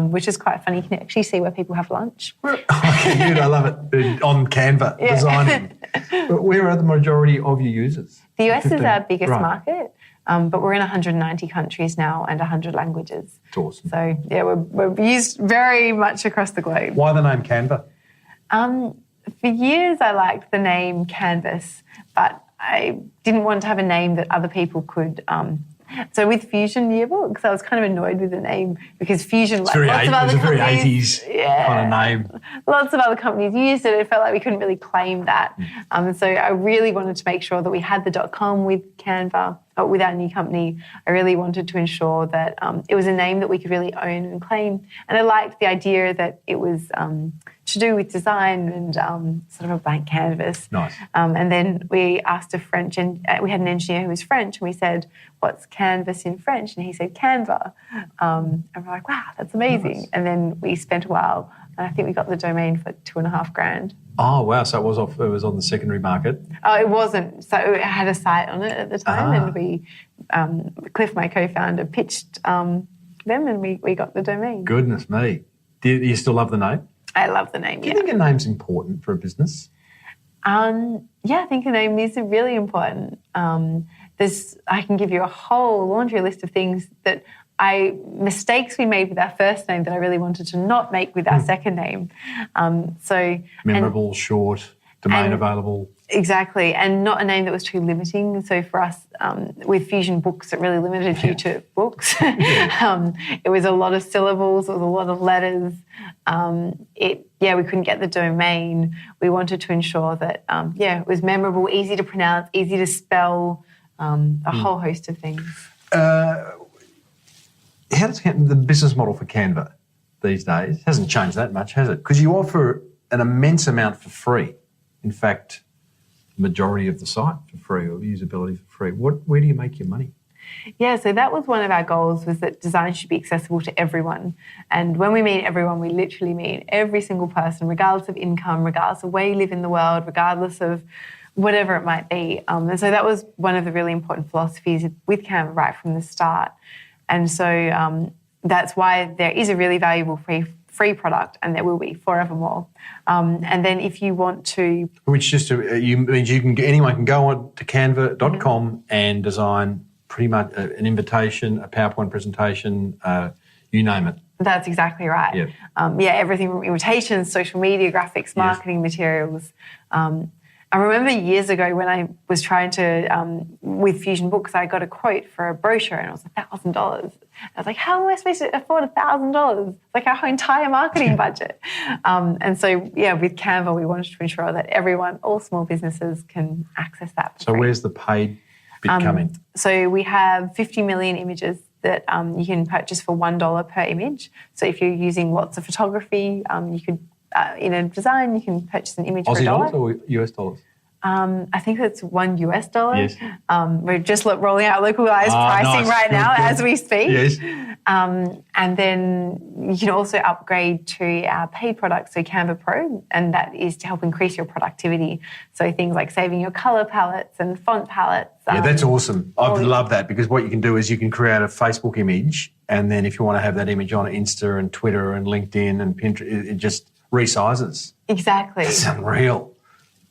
which is quite funny. You can actually see where people have lunch. I love it. On Canva, designing. But where are the majority of your users? The US is our biggest market, but we're in 190 countries now and 100 languages. It's awesome. So, yeah, we're used very much across the globe. Why the name Canva? For years, I liked the name Canvas, but I didn't want to have a name that other people could... So with Fusion yearbooks, I was kind of annoyed with the name because Fusion, like lots of other companies, very 80s kind of name. Lots of other companies used it. It felt like we couldn't really claim that. So I really wanted to make sure that we had the .com with Canva, with our new company. I really wanted to ensure that it was a name that we could really own and claim. And I liked the idea that it was to do with design and sort of a blank canvas. Nice. And then we asked a French, and we had an engineer who was French, and we said, "What's canvas in French?" And he said, "Canva." And we're like, "Wow, that's amazing." Nice. And then we spent a while, and I think we got the domain for $2,500. Oh wow! So it was on the secondary market. Oh, it wasn't. So it had a site on it at the time, and we, Cliff, my co-founder, pitched them, and we got the domain. Goodness me! Do you still love the name? I love the name. Do you think a name's important for a business? Yeah, I think a name is really important. I can give you a whole laundry list of things that mistakes we made with our first name that I really wanted to not make with our second name. Memorable, short, domain available. Exactly, and not a name that was too limiting. So for us, with Fusion Books, it really limited you to books. It was a lot of syllables, it was a lot of letters. We couldn't get the domain. We wanted to ensure that, it was memorable, easy to pronounce, easy to spell, a whole host of things. How does the business model for Canva these days hasn't changed that much, has it? Because you offer an immense amount for free. In fact, the majority of the site for free or usability for free. Where do you make your money? Yeah, so that was one of our goals, was that design should be accessible to everyone. And when we mean everyone, we literally mean every single person, regardless of income, regardless of where you live in the world, regardless of whatever it might be. And so that was one of the really important philosophies with Canva right from the start. And so that's why there is a really valuable free product, and there will be forevermore. And then if you want to... Which just means anyone can go on to canva.com and design pretty much an invitation, a PowerPoint presentation, you name it. That's exactly right. Yeah. Everything from invitations, social media, graphics, marketing materials. I remember years ago when I was trying to, with Fusion Books, I got a quote for a brochure and it was $1,000. I was like, how am I supposed to afford $1,000? Like our entire marketing budget. And so, with Canva, we wanted to ensure that everyone, all small businesses, can access that. So where's the paid bit coming? So we have 50 million images that you can purchase for $1 per image. So if you're using lots of photography, you could... in a design, you can purchase an image Aussie for $1. dollars or US dollars? I think it's $1 US. Yes. We're just rolling out localized pricing right now as we speak. Yes. And then you can also upgrade to our paid product, so Canva Pro, and that is to help increase your productivity. So things like saving your color palettes and font palettes. Yeah, that's awesome. I love that, because what you can do is you can create a Facebook image, and then if you want to have that image on Insta and Twitter and LinkedIn and Pinterest, it just resizes. Exactly. That's unreal.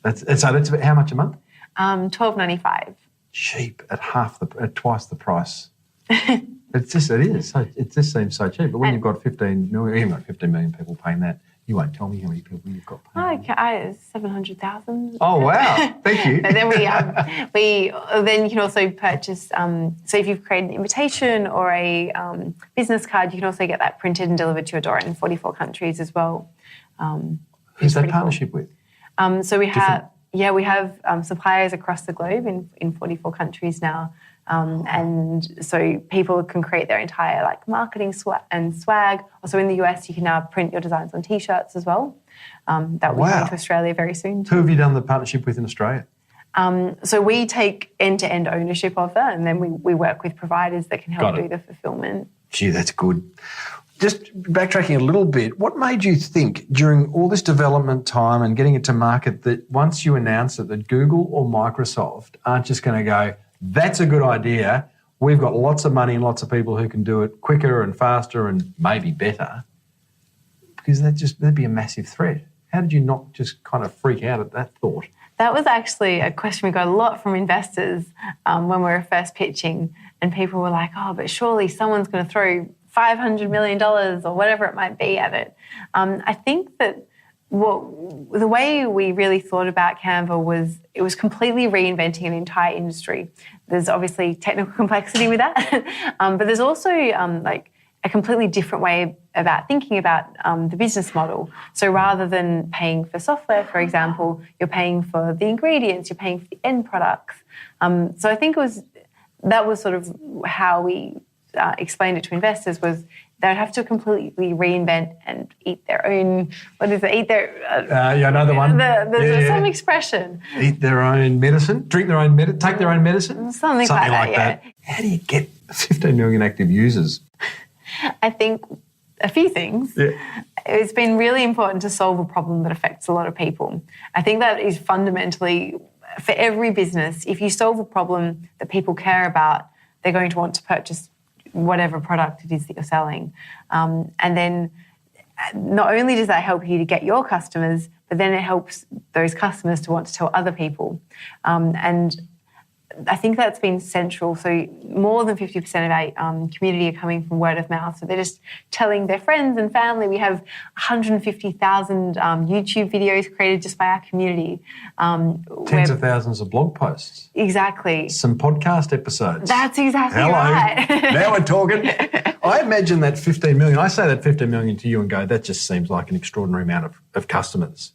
That's about how much a month? $12.95. Cheap at twice the price. It just seems so cheap. But when you've got 15 million people paying that, you won't tell me how many people you've got paying. 700,000. Oh wow! Thank you. But then then you can also purchase. So if you've created an invitation or a business card, you can also get that printed and delivered to your door in 44 countries as well. Who's that partnership with? So we have Yeah, we have suppliers across the globe in 44 countries now. And so people can create their entire marketing swag. Also in the US, you can now print your designs on T-shirts as well. That will be coming to Australia very soon. Who have you done the partnership with in Australia? So we take end-to-end ownership of that, and then we work with providers that can help do the fulfillment. Gee, that's good. Just backtracking a little bit, what made you think during all this development time and getting it to market that once you announce it that Google or Microsoft aren't just going to go, that's a good idea, we've got lots of money and lots of people who can do it quicker and faster and maybe better, because that'd be a massive threat. How did you not just kind of freak out at that thought? That was actually a question we got a lot from investors when we were first pitching, and people were like, oh, but surely someone's going to throw $500 million or whatever it might be at it. I think that the way we really thought about Canva was it was completely reinventing an entire industry. There's obviously technical complexity with that, but there's also a completely different way about thinking about the business model. So rather than paying for software, for example, you're paying for the ingredients, you're paying for the end products. So I think that was sort of how we explained it to investors, was they'd have to completely reinvent and eat their own, eat their... another one. There's some expression. Eat their own medicine, drink their own medicine, take their own medicine? Something like that. How do you get 15 million active users? I think a few things. Yeah. It's been really important to solve a problem that affects a lot of people. I think that is fundamentally, for every business, if you solve a problem that people care about, they're going to want to purchase whatever product it is that you're selling. And then not only does that help you to get your customers, but then it helps those customers to want to tell other people. And I think that's been central. So more than 50% of our community are coming from word of mouth. So they're just telling their friends and family. We have 150,000 YouTube videos created just by our community. Tens of thousands of blog posts. Exactly. Some podcast episodes. That's exactly right. Now we're talking. I imagine that 15 million, I say that 15 million to you and go, that just seems like an extraordinary amount of customers.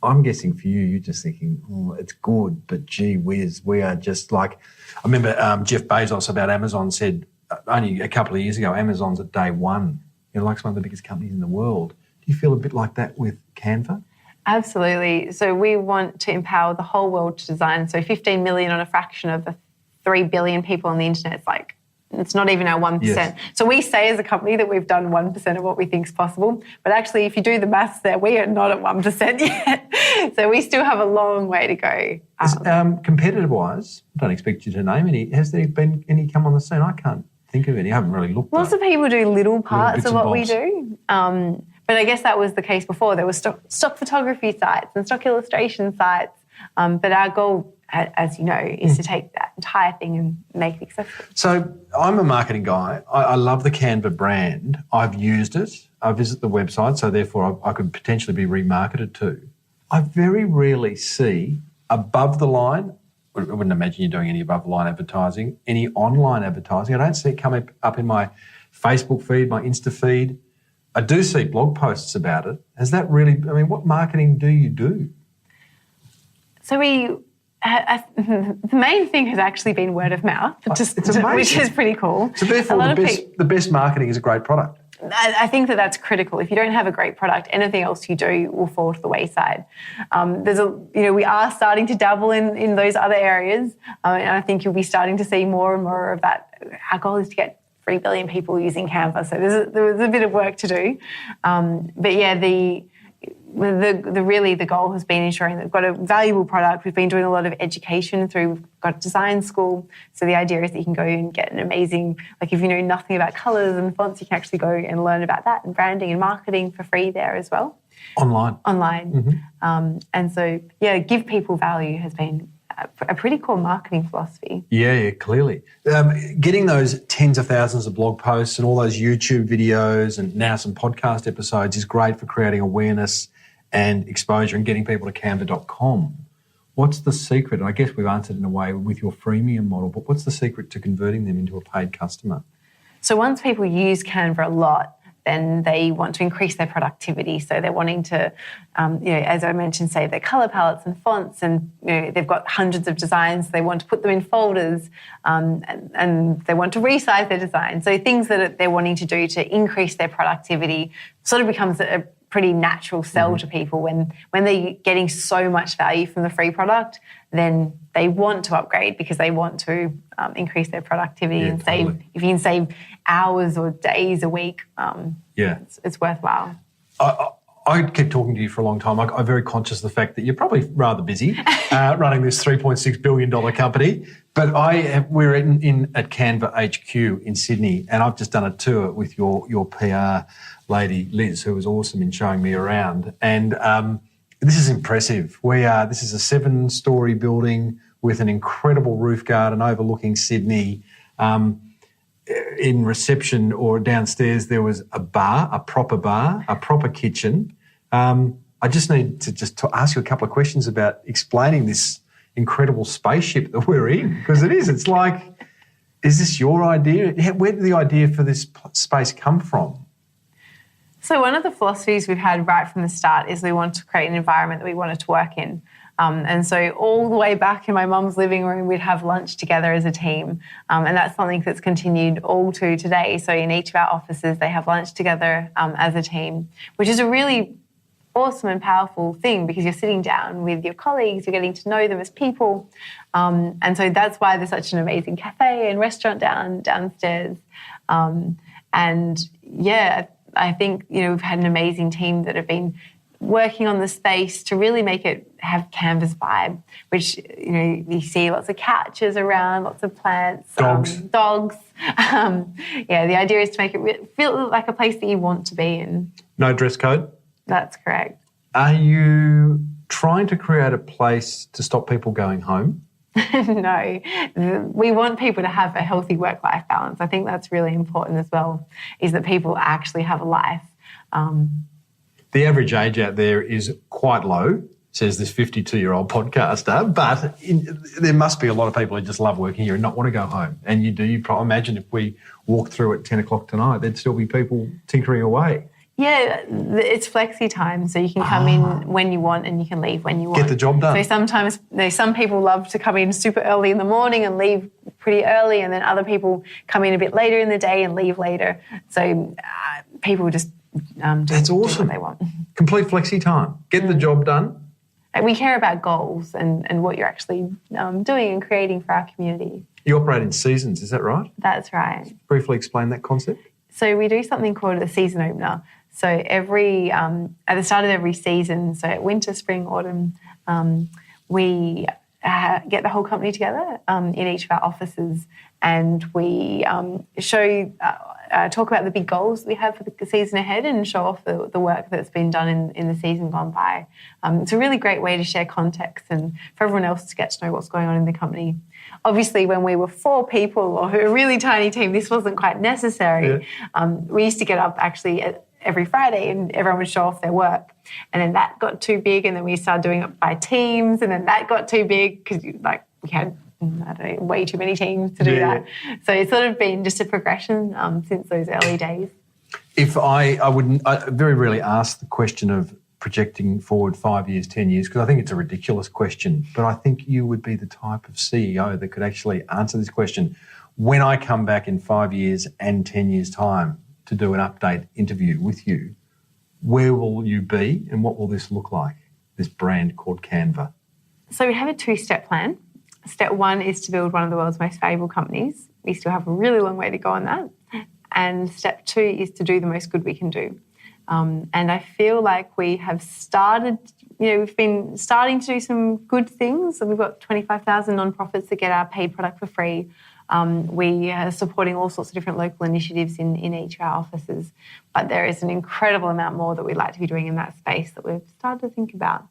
I'm guessing for you, you're just thinking, oh, it's good, but gee whiz, we are just like... I remember Jeff Bezos about Amazon said only a couple of years ago, Amazon's at day one. Like it's one of the biggest companies in the world. Do you feel a bit like that with Canva? Absolutely. So we want to empower the whole world to design. So 15 million on a fraction of the 3 billion people on the internet, it's not even our 1%. Yes. So we say as a company that we've done 1% of what we think is possible. But actually, if you do the maths there, we are not at 1% yet. So we still have a long way to go. Competitive-wise, I don't expect you to name any. Has there been any come on the scene? I can't think of any. I haven't really looked. Lots of people do little parts of what we do. But I guess that was the case before. There were stock photography sites and stock illustration sites. But our goal, as you know, is to take that entire thing and make it accessible. So I'm a marketing guy. I love the Canva brand. I've used it. I visit the website, so therefore I could potentially be remarketed to. I very rarely see above the line, I wouldn't imagine you're doing any above the line advertising, any online advertising. I don't see it come up in my Facebook feed, my Insta feed. I do see blog posts about it. Has that really, what marketing do you do? So the main thing has actually been word of mouth, which is pretty cool. So therefore, the best marketing is a great product. I think that's critical. If you don't have a great product, anything else you do will fall to the wayside. We are starting to dabble in those other areas, and I think you'll be starting to see more and more of that. Our goal is to get 3 billion people using Canva, so there's a bit of work to do. But yeah, the goal has been ensuring that we've got a valuable product. We've been doing a lot of education we've got design school. So the idea is that you can go and get an amazing, if you know nothing about colours and fonts, you can actually go and learn about that, and branding and marketing for free there as well. Online. Mm-hmm. And so, give people value has been a pretty cool marketing philosophy. Yeah, clearly. Getting those tens of thousands of blog posts and all those YouTube videos and now some podcast episodes is great for creating awareness and exposure and getting people to canva.com. What's the secret? And I guess we've answered in a way with your freemium model, but what's the secret to converting them into a paid customer? So once people use Canva a lot, then they want to increase their productivity. So they're wanting to, as I mentioned, save their colour palettes and fonts, and they've got hundreds of designs. They want to put them in folders, and they want to resize their design. So things that they're wanting to do to increase their productivity sort of becomes a pretty natural sell to people when they're getting so much value from the free product. Then they want to upgrade because they want to increase their productivity and save. If you can save hours or days a week, it's worthwhile. I kept talking to you for a long time. I'm very conscious of the fact that you're probably rather busy running this $3.6 billion company. But we're at Canva HQ in Sydney, and I've just done a tour with your PR lady, Liz, who was awesome in showing me around. And this is impressive. This is a 7-story building with an incredible roof garden overlooking Sydney. In reception or downstairs, there was a proper kitchen. I just need to ask you a couple of questions about explaining this incredible spaceship that we're in, because it is. It's like, is this your idea? Where did the idea for this space come from? So one of the philosophies we've had right from the start is we want to create an environment that we wanted to work in. And so all the way back in my mum's living room, we'd have lunch together as a team. And that's something that's continued all to today. So in each of our offices, they have lunch together as a team, which is a really awesome and powerful thing because you're sitting down with your colleagues, you're getting to know them as people. And so that's why there's such an amazing cafe and restaurant downstairs. I think, we've had an amazing team that have been working on the space to really make it have Canva's vibe, which, you see lots of couches around, lots of plants. Dogs. The idea is to make it feel like a place that you want to be in. No dress code? That's correct. Are you trying to create a place to stop people going home? No. We want people to have a healthy work-life balance. I think that's really important as well, is that people actually have a life. The average age out there is quite low, says this 52-year-old podcaster, but there must be a lot of people who just love working here and not want to go home. And you do. You probably imagine if we walked through at 10 o'clock tonight, there'd still be people tinkering away. Yeah, it's flexi time, so you can come in when you want and you can leave when you want. Get the job done. So sometimes, some people love to come in super early in the morning and leave pretty early, and then other people come in a bit later in the day and leave later. So people just That's awesome. do what they want. Complete flexi time. Get the job done. We care about goals and what you're actually doing and creating for our community. You operate in seasons, is that right? That's right. Briefly explain that concept. So we do something called a season opener. So at the start of every season, so winter, spring, autumn, we get the whole company together in each of our offices, and we talk about the big goals we have for the season ahead and show off the work that's been done in the season gone by. It's a really great way to share context and for everyone else to get to know what's going on in the company. Obviously, when we were 4 people or a really tiny team, this wasn't quite necessary. Yeah. We used to get up actually every Friday and everyone would show off their work. And then that got too big, and then we started doing it by teams, and then that got too big because we had way too many teams to do that. So it's sort of been just a progression since those early days. If I very rarely ask the question of projecting forward 5 years, 10 years, because I think it's a ridiculous question, but I think you would be the type of CEO that could actually answer this question. When I come back in 5 years and 10 years' time to do an update interview with you, where will you be and what will this look like, this brand called Canva? So we have a 2-step plan. Step 1 is to build one of the world's most valuable companies. We still have a really long way to go on that. And step 2 is to do the most good we can do. And I feel like we have started, we've been starting to do some good things. So we've got 25,000 nonprofits that get our paid product for free. We are supporting all sorts of different local initiatives in each of our offices. But there is an incredible amount more that we'd like to be doing in that space that we've started to think about.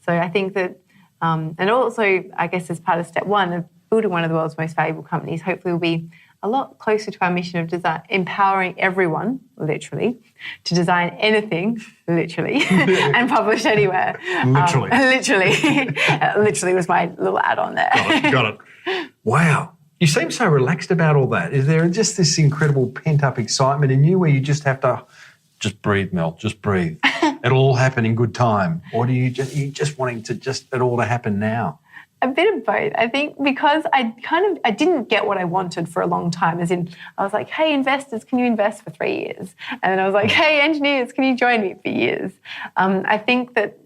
So I think that, and also, I guess as part of step 1 of building one of the world's most valuable companies, hopefully we'll be a lot closer to our mission of design, empowering everyone, literally, to design anything, literally, and publish anywhere. Literally. Literally was my little add-on there. Got it. Wow. You seem so relaxed about all that. Is there just this incredible pent-up excitement in you where you just have to just breathe, Mel, just breathe. It'll all happen in good time. Or do you just wanting to it all to happen now? A bit of both. I think because I didn't get what I wanted for a long time, as in I was like, hey, investors, can you invest for 3 years? And then I was like, hey, engineers, can you join me for years? I think that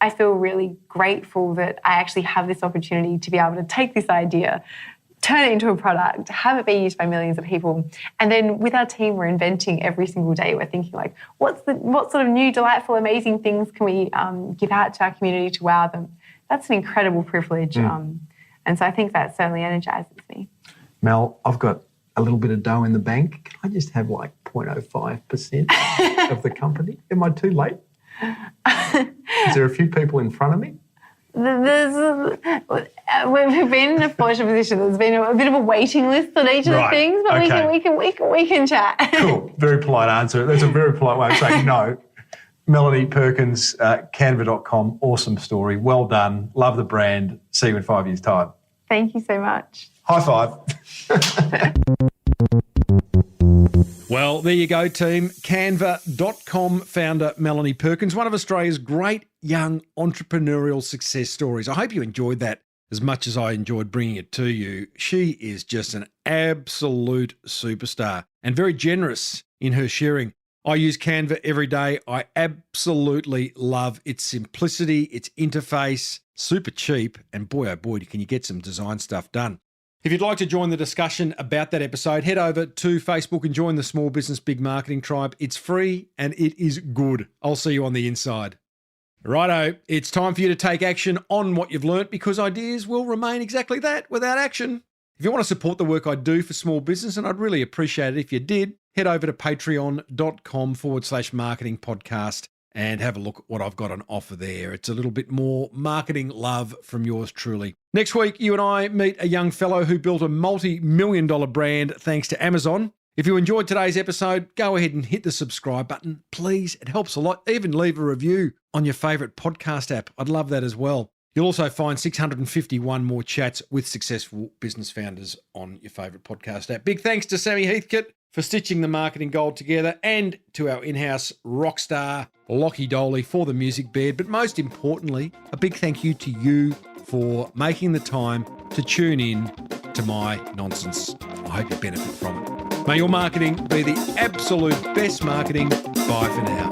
I feel really grateful that I actually have this opportunity to be able to take this idea, turn it into a product, have it be used by millions of people. And then with our team, we're inventing every single day. We're thinking like, what sort of new, delightful, amazing things can we give out to our community to wow them? That's an incredible privilege. And so I think that certainly energizes me. Mel, I've got a little bit of dough in the bank. Can I just have like 0.05% of the company? Am I too late? Is there a few people in front of me? We've been in a fortunate position. There's been a bit of a waiting list on each of the things, but we can chat. Cool. Very polite answer. That's a very polite way of saying no. Melanie Perkins, Canva.com. Awesome story. Well done. Love the brand. See you in 5 years' time. Thank you so much. High five. Well, there you go, team. Canva.com founder Melanie Perkins, one of Australia's great young entrepreneurial success stories. I hope you enjoyed that as much as I enjoyed bringing it to you. She is just an absolute superstar and very generous in her sharing. I use Canva every day. I absolutely love its simplicity, its interface, super cheap, and boy, oh boy, can you get some design stuff done. If you'd like to join the discussion about that episode, head over to Facebook and join the Small Business Big Marketing Tribe. It's free and it is good. I'll see you on the inside. Righto, it's time for you to take action on what you've learnt because ideas will remain exactly that without action. If you want to support the work I do for small business, and I'd really appreciate it if you did, head over to patreon.com/marketing podcast and have a look at what I've got on offer there. It's a little bit more marketing love from yours truly. Next week, you and I meet a young fellow who built a multi-million-dollar brand thanks to Amazon. If you enjoyed today's episode, go ahead and hit the subscribe button. Please, it helps a lot. Even leave a review on your favourite podcast app. I'd love that as well. You'll also find 651 more chats with successful business founders on your favourite podcast app. Big thanks to Sammy Heathcote for stitching the marketing gold together and to our in-house rock star, Lockie Doley, for the music bed. But most importantly, a big thank you to you for making the time to tune in to my nonsense. I hope you benefit from it. May your marketing be the absolute best marketing. Bye for now.